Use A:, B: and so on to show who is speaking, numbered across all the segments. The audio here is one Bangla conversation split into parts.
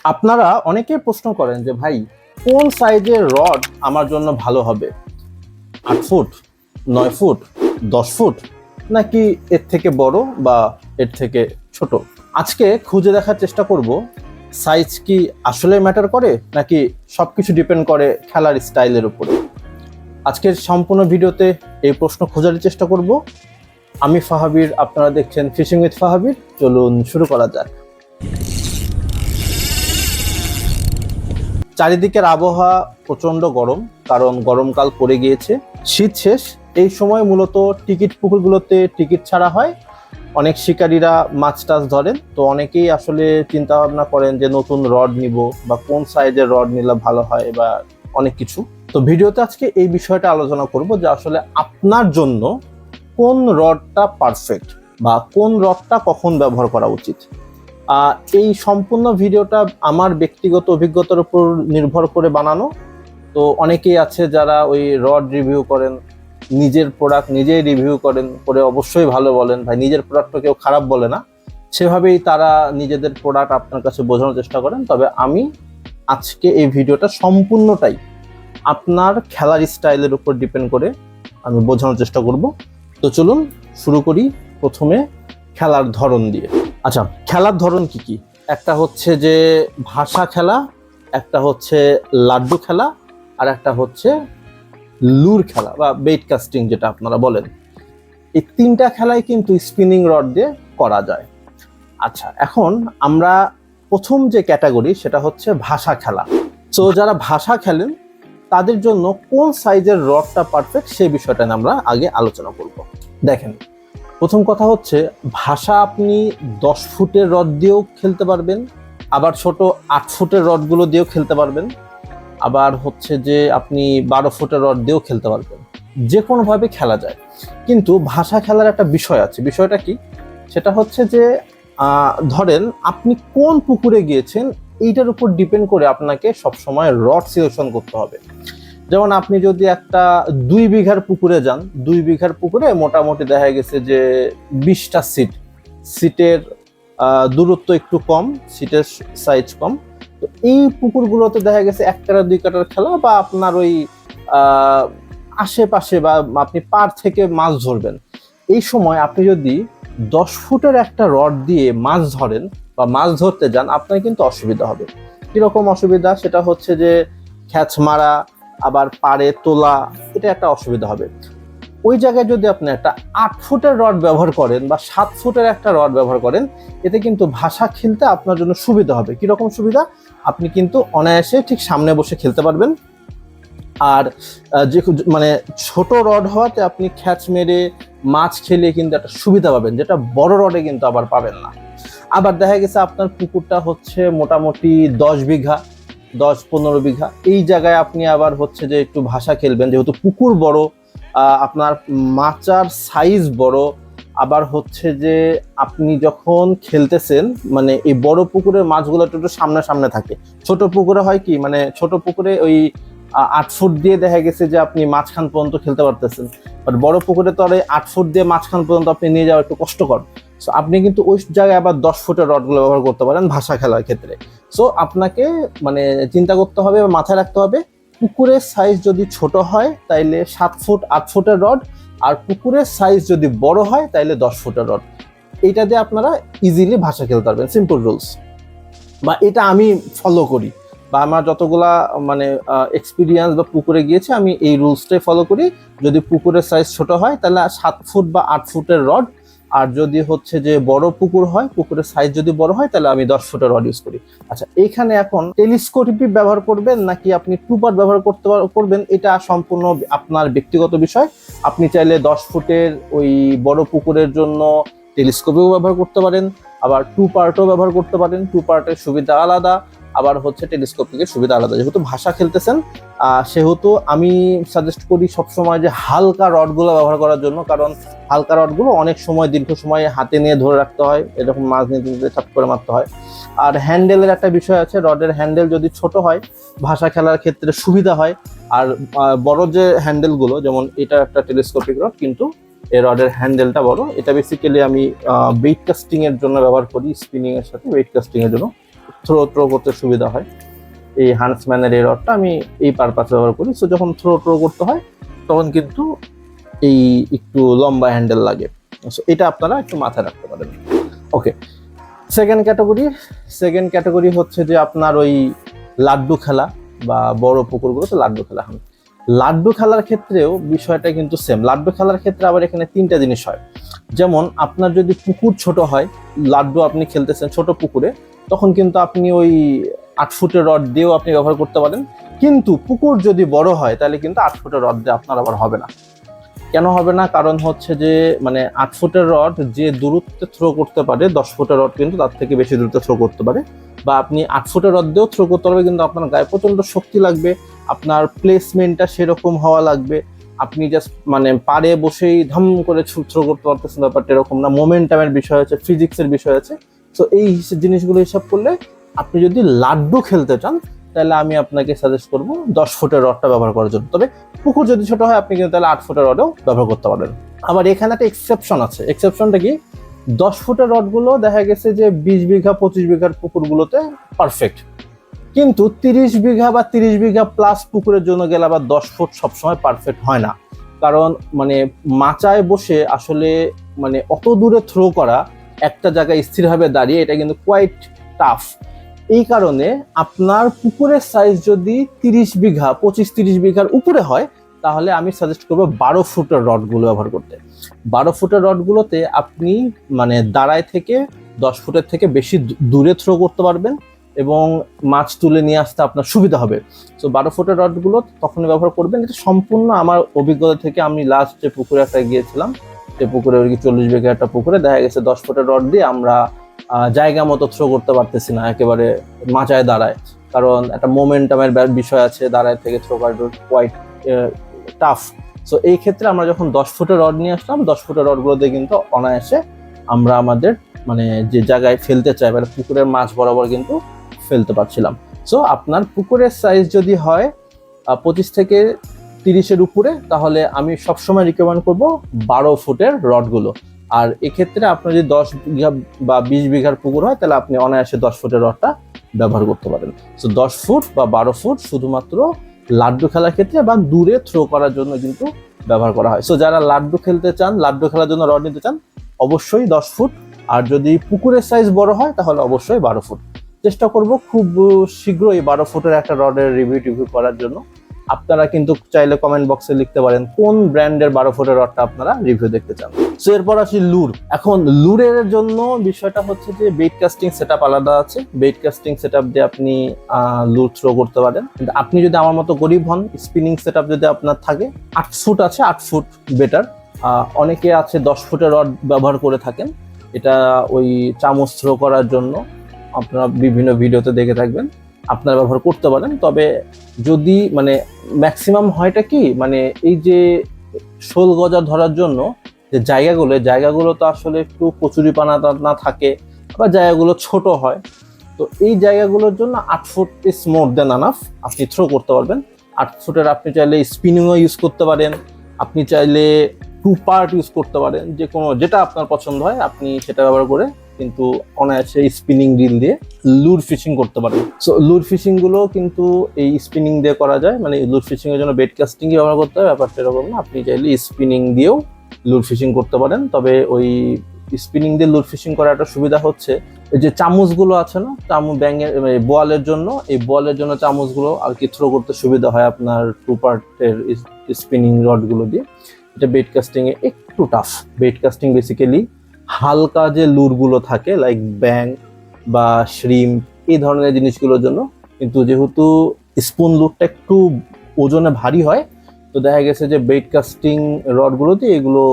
A: আপনারা অনেকেই প্রশ্ন করেন যে ভাই কোন সাইজের রড আমার জন্য ভালো হবে, 8 ফুট, 9 ফুট, 10 ফুট, নাকি এর থেকে বড় বা এর থেকে ছোট? আজকে খুঁজে দেখার চেষ্টা করব সাইজ কি আসলে ম্যাটার করে নাকি সবকিছু ডিপেন্ড করে খেলার স্টাইলের উপরে। আজকের সম্পূর্ণ ভিডিওতে এই প্রশ্ন খোঁজার চেষ্টা করব। আমি ফাহাবির, আপনারা দেখছেন ফিশিং উইথ ফাহাবির। চলুন শুরু করা যাক। চারিদিকের আবহাওয়া প্রচন্ড গরম, কারণ গরমকাল পড়ে গিয়েছে, শীত শেষ। এই সময় মূলত টিকিট পুকুরগুলোতে টিকিট ছাড়া হয়, অনেক শিকারীরা মাছ টাছ ধরেন। তো অনেকেই আসলে চিন্তা ভাবনা করেন যে নতুন রড নিব বা কোন সাইজের রড নিলে ভালো হয় বা অনেক কিছু। তো ভিডিওতে আজকে এই বিষয়টা আলোচনা করব যে আসলে আপনার জন্য কোন রডটা পারফেক্ট বা কোন রডটা কখন ব্যবহার করা উচিত। এই সম্পূর্ণ ভিডিওটা আমার ব্যক্তিগত অভিজ্ঞতার উপর নির্ভর করে বানানো। তো অনেকেই আছে যারা ওই রড রিভিউ করেন, নিজের প্রোডাক্ট নিজেই রিভিউ করেন, করে অবশ্যই ভালো বলেন, ভাই নিজের প্রোডাক্টটা কেউ খারাপ বলে না, সেভাবেই তারা নিজেদের প্রোডাক্ট আপনার কাছে বোঝানোর চেষ্টা করেন। তবে আমি আজকে এই ভিডিওটা সম্পূর্ণটাই আপনার খেলার স্টাইলের উপর ডিপেন্ড করে আমি বোঝানোর চেষ্টা করব। তো চলুন শুরু করি প্রথমে খেলার ধরন দিয়ে। আচ্ছা, খেলার ধরন কি কি? একটা হচ্ছে যে ভাষা খেলা, একটা হচ্ছে লাড্ডু খেলা, আর একটা হচ্ছে লুর খেলা বা বেইট কাস্টিং যেটা আপনারা বলেন। এই তিনটা খেলাই কিন্তু স্পিনিং রড দিয়ে করা যায়। আচ্ছা, এখন আমরা প্রথম যে ক্যাটাগরি সেটা হচ্ছে ভাষা খেলা। তো যারা ভাষা খেলেন তাদের জন্য কোন সাইজের রডটা পারফেক্ট সেই বিষয়টা আমরা আগে আলোচনা করব। দেখেন, প্রথম কথা হচ্ছে ভাষা আপনি 10 ফুটের রড দিয়েও খেলতে পারবেন, আবার ছোট 8 ফুটের রডগুলো দিয়েও খেলতে পারবেন, আবার হচ্ছে যে আপনি 12 ফুটের রড দিয়েও খেলতে পারবেন। যে কোনোভাবে খেলা যায়। কিন্তু ভাষা খেলার একটা বিষয় আছে। বিষয়টা কি? সেটা হচ্ছে যে ধরেন আপনি কোন পুকুরে গিয়েছেন এইটার উপর ডিপেন্ড করে আপনাকে সবসময় রড সিলেকশন করতে হবে। যেমন আপনি যদি একটা 2 বিঘার পুকুরে যান, 2 বিঘার পুকুরে মোটামুটি দেখা গেছে যে 20টা সিটের দূরত্ব একটু কম, সিটের সাইজ কম। তো এই পুকুরগুলোতে দেখা গেছে 1 কাটা 2 কাটার খেলা বা আপনার ওই আশেপাশে বা আপনি পার থেকে মাছ ধরবেন। এই সময় আপনি যদি 10 ফুটের একটা রড দিয়ে মাছ ধরেন বা মাছ ধরতে যান, আপনার কিন্তু অসুবিধা হবে। কিরকম অসুবিধা? সেটা হচ্ছে যে খ্যাচ মারা, আবার পাড়ে তোলা, এটা একটা অসুবিধা হবে। ওই জায়গায় যদি আপনি একটা 8 ফুটের রড ব্যবহার করেন বা 7 ফুটের একটা রড ব্যবহার করেন, এতে কিন্তু ভাষা খেলতে আপনার জন্য সুবিধা হবে। কিরকম সুবিধা? আপনি কিন্তু অনায়াসে ঠিক সামনে বসে খেলতে পারবেন। আর যে মানে ছোট রড হওয়াতে আপনি খ্যাচ মেরে মাছ খেলে কিন্তু একটা সুবিধা পাবেন, যেটা বড় রডে কিন্তু আবার পাবেন না। আবার দেখা গেছে আপনার পুকুরটা হচ্ছে মোটামুটি 10 বিঘা, 10-15 বিঘা। এই জায়গায় আপনি আবার হচ্ছে যে একটু ভাষা খেলবেন, যেহেতু পুকুর বড়, আপনার মাচার সাইজ বড়। আবার হচ্ছে যে আপনি যখন খেলতেছেন, মানে এই বড় পুকুরের মাছগুলো একটু সামনে সামনে থাকে। ছোট পুকুরে হয় কি, মানে ছোট পুকুরে ওই 8 ফুট দিয়ে দেখা গেছে যে আপনি মাঝখান পর্যন্ত খেলতে পারতেছেন, বাট বড় পুকুরে তো আর 8 ফুট দিয়ে মাঝখান পর্যন্ত আপনি নিয়ে যাওয়া একটু কষ্টকর। সো আপনি কিন্তু ওই জায়গায় আবার 10 ফুটের রডগুলো ব্যবহার করতে পারেন ভাষা খেলার ক্ষেত্রে। সো আপনাকে মানে চিন্তা করতে হবে বা মাথায় রাখতে হবে, পুকুরের সাইজ যদি ছোট হয় তাইলে 7 ফুট 8 ফুটের রড, আর পুকুরের সাইজ যদি বড় হয় তাইলে 10 ফুটের রড। এইটা দিয়ে আপনারা ইজিলি ভাষা খেলতে পারবেন। সিম্পল রুলস, বা এটা আমি ফলো করি, বা আমার যতগুলা মানে এক্সপিরিয়েন্স বা পুকুরে গিয়েছে আমি এই রুলসটাই ফলো করি। যদি পুকুরের সাইজ ছোট হয় তাহলে 7 ফুট বা 8 ফুটের রড, আর যদি হচ্ছে যে বড় পুকুর হয়, পুকুরের সাইজ যদি বড় হয়, তাহলে আমি 10 ফুটের রড ইউজ করি। আচ্ছা, এইখানে এখন টেলিস্কোপিক ব্যবহার করবেন নাকি আপনি টুপার ব্যবহার করবেন, এটা সম্পূর্ণ আপনার ব্যক্তিগত বিষয়। আপনি চাইলে 10 ফুটের ওই বড় পুকুরের জন্য টেলিস্কোপিও ব্যবহার করতে পারেন, আবার টু পার্টও ব্যবহার করতে পারেন। টু পার্টের সুবিধা আলাদা, আবার হচ্ছে টেলিস্কোপিকের সুবিধা আলাদা। যেহেতু ভাষা খেলতেছেন সেহেতু আমি সাজেস্ট করি সবসময় যে হালকা রডগুলো ব্যবহার করার জন্য, কারণ হালকা রডগুলো অনেক সময় দীর্ঘ সময় হাতে নিয়ে ধরে রাখতে হয়, এরকম মাছ নিতে চাপ করে মারতে হয়। আর হ্যান্ডেলের একটা বিষয় আছে, রডের হ্যান্ডেল যদি ছোট হয় ভাষা খেলার ক্ষেত্রে সুবিধা হয়। আর বড় যে হ্যান্ডেলগুলো, যেমন এটা একটা টেলিস্কোপিক রড, কিন্তু এই রডের হ্যান্ডেলটা বড়। এটা বেসিক্যালি আমি ওয়েট কাস্টিং এর জন্য ব্যবহার করি, স্পিনিং এর সাথে ওয়েট কাস্টিং এর জন্য থ্রো করতে সুবিধা হয়। এই হান্টসম্যানের এই রডটা আমি এই পারপাসে ব্যবহার করি। সো যখন থ্রো করতে হয় তখন কিন্তু এই একটু লম্বা হ্যান্ডেল লাগে। সো এটা আপনারা একটু মাথায় রাখতে পারেন। ওকে, সেকেন্ড ক্যাটাগরি হচ্ছে যে আপনার ওই লাড্ডু খেলা বা বড় পুকুরগুলোতে লাড্ডু খেলা হয়। লাড্ডু খেলার ক্ষেত্রেও বিষয়টা কিন্তু সেম। লাড্ডু খেলার ক্ষেত্রে আবার এখানে তিনটা জিনিস হয়। যেমন আপনার যদি পুকুর ছোট হয়, লাড্ডু আপনি খেলতেছেন ছোট পুকুরে, তখন কিন্তু আপনি ওই 8 ফুটের রড দিয়েও আপনি ব্যবহার করতে পারেন। কিন্তু পুকুর যদি বড় হয় তাহলে কিন্তু 8 ফুটের রড দিয়ে আপনার আবার হবে না। কেন হবে না? কারণ হচ্ছে যে মানে 8 ফুটের রড যে দূরত্বে থ্রো করতে পারে, 10 ফুটের রড কিন্তু তার থেকে বেশি দূরত্বে থ্রো করতে পারে। বা আপনি 8 ফুটের রড দিয়েও থ্রো করতে পারবে, কিন্তু আপনার গায়ে প্রচন্ড শক্তি লাগবে, আপনার প্লেসমেন্টটা সেরকম হওয়া লাগবে। আপনি জাস্ট মানে পাড়ে বসেই ধাম করে থ্রো করতে পারতেছেন, ব্যাপারটা এরকম না। মোমেন্টামের বিষয় আছে, ফিজিক্সের বিষয় আছে। তো এই জিনিসগুলো হিসাব করলে আপনি যদি লাড্ডু খেলতে চান তাহলে আমি আপনাকে সাজেস্ট করব 10 ফুটের রডটা ব্যবহার করার জন্য। তবে পুকুর যদি ছোট হয় আপনি কিন্তু তাহলে 8 ফুটের রডও ব্যবহার করতে পারেন। আবার এখানে একটা এক্সেপশন আছে। এক্সেপশনটা কি? 10 ফুটের রডগুলো দেখা গেছে যে 20 বিঘা 25 বিঘার পুকুরগুলোতে পারফেক্ট, কিন্তু 30 বিঘা বা 30 বিঘা প্লাস পুকুরের জন্য গেলে আবার 10 ফুট সবসময় পারফেক্ট হয় না। কারণ মানে মাচায় বসে আসলে মানে অত দূরে থ্রো করা, একটা জায়গায় স্থিরভাবে দাঁড়িয়ে, এটা কিন্তু কোয়াইট টাফ। এই কারণে আপনার পুকুরের সাইজ যদি 30 বিঘা 25-30 বিঘার উপরে হয় তাহলে আমি সাজেস্ট করবো 12 ফুটের রডগুলো ব্যবহার করতে। 12 ফুটের রডগুলোতে আপনি মানে দাঁড়ায় থেকে 10 ফুটের থেকে বেশি দূরে থ্রো করতে পারবেন এবং মাছ তুলে নিয়ে আসতে আপনার সুবিধা হবে। সো 12 ফুটের রডগুলো তখনই ব্যবহার করবেন। এটা সম্পূর্ণ আমার অভিজ্ঞতা থেকে। আমি লাস্ট যে পুকুরে একটা গিয়েছিলাম, যে পুকুরে 40 বিঘা একটা পুকুরে দেখা গেছে 10 ফুটের রড দিয়ে আমরা জায়গা মতো থ্রো করতে পারতেছি না, একেবারে মাচায় দাঁড়ায়। কারণ একটা মোমেন্টামের বিষয় আছে, দাঁড়ায় থেকে থ্রো করা কোয়াইট টাফ। সো এই ক্ষেত্রে আমরা যখন 10 ফুটের রড নিয়ে আসলাম, 10 ফুটের রডগুলোতে কিন্তু অনায়াসে আমরা আমাদের মানে যে জায়গায় ফেলতে চাই, মানে পুকুরের মাছ বরাবর কিন্তু ফেলতে পারছিলাম। সো আপনার পুকুরের সাইজ যদি হয় 25 থেকে 30-এর উপরে, তাহলে আমি সবসময় রিকমেন্ড করব 12 ফুটের রডগুলো। আর এক্ষেত্রে আপনার যদি 10 বিঘা বা 20 বিঘার পুকুর হয় তাহলে আপনি অনায়াসে 10 ফুটের রডটা ব্যবহার করতে পারেন। সো 10 ফুট বা 12 ফুট শুধুমাত্র লাড্ডু খেলার ক্ষেত্রে বা দূরে থ্রো করার জন্য কিন্তু ব্যবহার করা হয়। সো যারা লাড্ডু খেলতে চান, লাড্ডু খেলার জন্য রড নিতে চান, অবশ্যই 10 ফুট। আর যদি পুকুরের সাইজ বড় হয় তাহলে অবশ্যই 12 ফুট। চেষ্টা করব খুব শীঘ্রই 12 ফুটের একটা রডের রিভিউ করার জন্য। আপনারা কিন্তু চাইলে কমেন্ট বক্সে লিখতে পারেন কোন ব্র্যান্ডের 12 ফুটের রডটা আপনারা রিভিউ দেখতে চান। সো এরপর আসি লুর। এখন লুরের জন্য বিষয়টা হচ্ছে যে বেইট কাস্টিং সেটআপ আলাদা আছে। বেইট কাস্টিং সেটআপ দিয়ে আপনি লুর থ্রো করতে পারেন। কিন্তু আপনি যদি আমার মতো গরিব হন, স্পিনিং সেটআপ যদি আপনার থাকে, 8 ফুট আছে, 8 ফুট বেটার। অনেকে আছে 10 ফুটের রড ব্যবহার করে থাকেন, এটা ওই চামচ থ্রো করার জন্য। আপনারা বিভিন্ন ভিডিওতে দেখে থাকবেন, আপনারা ব্যবহার করতে পারেন। তবে যদি মানে ম্যাক্সিমাম হয়টা কি, মানে এই যে শোল গজা ধরার জন্য যে জায়গাগুলো তো আসলে একটু কচুরিপানা না থাকে বা জায়গাগুলো ছোট হয়। তো এই জায়গাগুলোর জন্য 8 ফুট ইজ মোর দেন আনাফ, আপনি থ্রো করতে পারবেন। 8 ফুটের আপনি চাইলে স্পিনিংও ইউজ করতে পারেন, আপনি চাইলে 2 পার্ট ইউজ করতে পারেন, যে কোনো যেটা আপনার পছন্দ হয় আপনি সেটা ব্যবহার করে কিন্তু অনায়াসে স্পিনিং রিল দিয়ে লুর ফিশিং করতে পারেন। সো লুর ফিশিং গুলো কিন্তু এই স্পিনিং দিয়ে করা যায়, মানে লুর ফিশিং এর জন্য বেড কাস্টিং ব্যবহার করতে হয়, ব্যাপারটা এরকম না। আপনি চাইলে স্পিনিং দিয়েও লুর ফিশিং করতে পারেন। তবে ওই স্পিনিং দিয়ে লুর ফিশিং করার একটা সুবিধা হচ্ছে, এই যে চামচগুলো আছে না, ব্যাঙের বোয়ালের জন্য, এই বোয়ালের জন্য চামচগুলো আর কি থ্রো করতে সুবিধা হয় আপনার 2 পার্টের স্পিনিং রডগুলো দিয়ে। এটা বেড কাস্টিং এ একটু টাফ। বেড কাস্টিং বেসিক্যালি হালকা যে লুরগুলো থাকে লাইক ব্যাং বা শ্রিম্প, এই ধরনের জিনিসগুলোর জন্য। কিন্তু যেহেতু স্পুন লুরটা একটু ওজনে ভারী হয়, তো দেখা গেছে যে বেড কাস্টিং রডগুলোতে এগুলো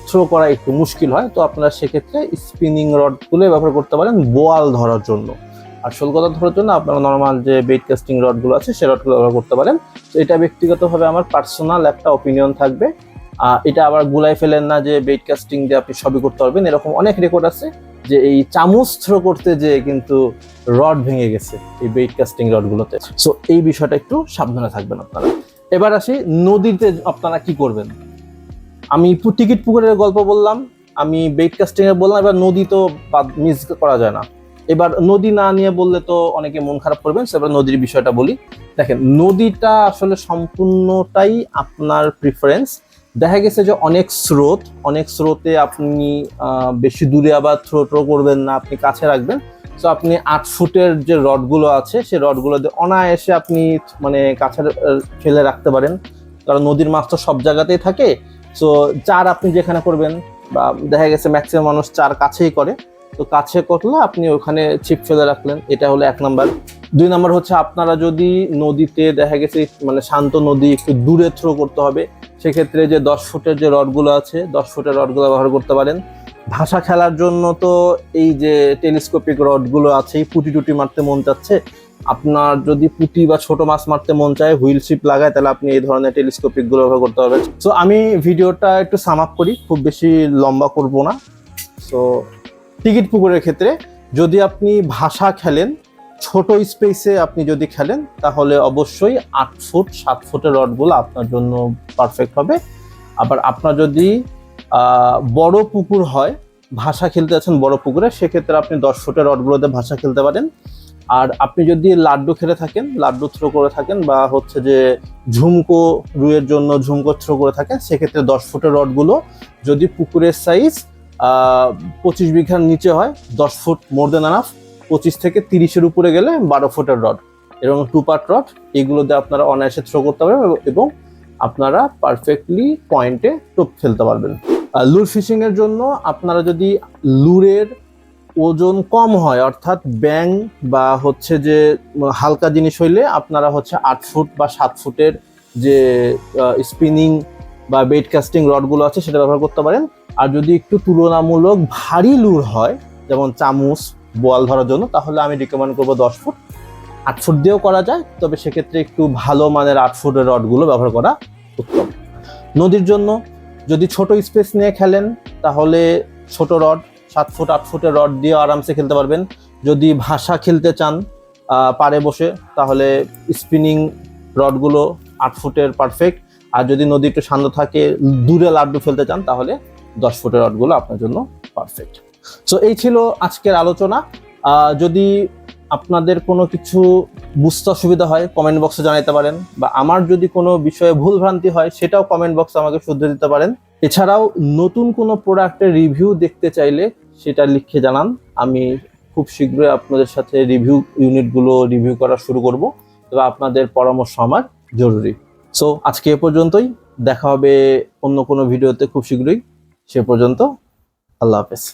A: থ্রো করা একটু মুশকিল হয়। তো আপনারা সেক্ষেত্রে স্পিনিং রডগুলো ব্যবহার করতে পারেন বোয়াল ধরার জন্য। আর শোলগজা ধরার জন্য আপনারা নর্মাল যে বেড কাস্টিং রডগুলো আছে সে রডগুলো ব্যবহার করতে পারেন। তো এটা ব্যক্তিগতভাবে আমার পার্সোনাল একটা অপিনিয়ন থাকবে। এটা আবার গুলাই ফেলেন না যে বেইট কাস্টিং দিয়ে আপনি সবই করতে পারবেন। এরকম অনেক রেকর্ড আছে যে এই চামচ থ্রো করতে যে কিন্তু রড ভেঙে গেছে এই বেইট কাস্টিং রডগুলোতে। সো এই বিষয়টা একটু সাবধানে থাকবেন আপনারা। এবার আসি নদীতে আপনারা কি করবেন। আমি টিকিট পুকুরের গল্প বললাম, আমি বেইট কাস্টিং এর বললাম, এবার নদী তো মিস করা যায় না। এবার নদী না নিয়ে বললে তো অনেকে মন খারাপ করবেন, এবার নদীর বিষয়টা বলি। দেখেন, নদীটা আসলে সম্পূর্ণটাই আপনার প্রিফারেন্স। দেখা গেছে যে অনেক স্রোতে আপনি বেশি দূরে আবার থ্রো করবেন না, আপনি কাছে রাখবেন। তো আপনি 8 ফুটের যে রডগুলো আছে সেই রডগুলো দিয়ে অনায়াসে আপনি মানে কাছে ফেলে রাখতে পারেন, কারণ নদীর মাছ তো সব জায়গাতেই থাকে। তো চার আপনি যেখানে করবেন, বা দেখা গেছে ম্যাক্সিমাম মানুষ চার কাছেই করে, তো কাছে করলে আপনি ওখানে ছিপ ফেলে রাখলেন, এটা হলো 1 নাম্বার। 2 নাম্বার হচ্ছে আপনারা যদি নদীতে দেখা গেছে মানে শান্ত নদী, একটু দূরে থ্রো করতে হবে, সেক্ষেত্রে যে 10 ফুটের যে রডগুলো আছে 10 ফুটের রডগুলো ব্যবহার করতে পারেন। ভাষা খেলার জন্য তো এই যে টেলিস্কোপিক রডগুলো আছে, পুটি টুটি মারতে মন চাচ্ছে, আপনার যদি পুঁটি বা ছোট মাছ মারতে মন চায়, হুইল শিপ লাগায়, তাহলে আপনি এই ধরনের টেলিস্কোপিক গুলো ব্যবহার করতে পারবেন। তো আমি ভিডিওটা একটু সাম আপ করি, খুব বেশি লম্বা করব না। তো টিকিট পুকুরের ক্ষেত্রে যদি আপনি ভাষা খেলেন, ছোট স্পেসে আপনি যদি খেলেন, তাহলে অবশ্যই 8 ফুট 7 ফুটের রডগুলো আপনার জন্য পারফেক্ট হবে। আবার আপনার যদি বড় পুকুর হয়, ভাষা খেলতে আছেন বড় পুকুরে, সেক্ষেত্রে আপনি 10 ফুটের রডগুলোতে ভাষা খেলতে পারেন। আর আপনি যদি লাড্ডু খেলে থাকেন, লাড্ডু থ্রো করে থাকেন, বা হচ্ছে যে ঝুমকো রুইয়ের জন্য ঝুমকো থ্রো করে থাকেন, সেক্ষেত্রে 10 ফুটের রডগুলো যদি পুকুরের সাইজ 25 বিঘার নিচে হয়, 10 ফুট মোর দেন আনাফ। 25 থেকে 30-এর উপরে গেলে 12 ফুটের রড এবং 2 পার্ট রড, এগুলো দিয়ে আপনারা অনায়াসে থ্রো করতে পারবেন এবং আপনারা পারফেক্টলি পয়েন্টে টোপ ফেলতে পারবেন। লুর ফিশিং এর জন্য আপনারা যদি লুরের ওজন কম হয়, অর্থাৎ ব্যাং বা হচ্ছে যে হালকা জিনিস হইলে আপনারা হচ্ছে 8 ফুট বা 7 ফুটের যে স্পিনিং বা বেট কাস্টিং রডগুলো আছে সেটা ব্যবহার করতে পারেন। আর যদি একটু তুলনামূলক ভারী লুর হয়, যেমন চামচ বোয়াল ধরার জন্য, তাহলে আমি রিকমেন্ড করবো 10 ফুট। 8 ফুট দিয়েও করা যায়, তবে সেক্ষেত্রে একটু ভালো মানের 8 ফুটের রডগুলো ব্যবহার করা উত্তম। নদীর জন্য যদি ছোট স্পেস নিয়ে খেলেন, তাহলে ছোট রড 7 ফুট 8 ফুটের রড দিয়ে আরামসে খেলতে পারবেন। যদি ভাষা খেলতে চান পারে বসে, তাহলে স্পিনিং রডগুলো 8 ফুটের পারফেক্ট। আর যদি নদী একটু শান্ত থাকে, দূরে লাড্ডু ফেলতে চান, তাহলে 10 ফুটের রডগুলো আপনার জন্য পারফেক্ট। সো এই ছিল আজকের আলোচনা। যদি আপনাদের কোনো কিছু বুঝতে অসুবিধা হয়, কমেন্ট বক্সে জানাতে পারেন, বা আমার যদি কোনো বিষয়ে ভুল ভ্রান্তি হয়, সেটাও কমেন্ট বক্সে আমাকে শুধরে দিতে পারেন। এছাড়াও নতুন কোনো প্রোডাক্টের রিভিউ দেখতে চাইলে সেটা লিখে জানান, আমি খুব শীঘ্রই আপনাদের সাথে রিভিউ ইউনিটগুলো রিভিউ করা শুরু করব। তবে আপনাদের পরামর্শ আমার জরুরি। সো আজকে এ পর্যন্তই, দেখা হবে অন্য কোনো ভিডিওতে খুব শীঘ্রই। সে পর্যন্ত আল্লাহ হাফেজ।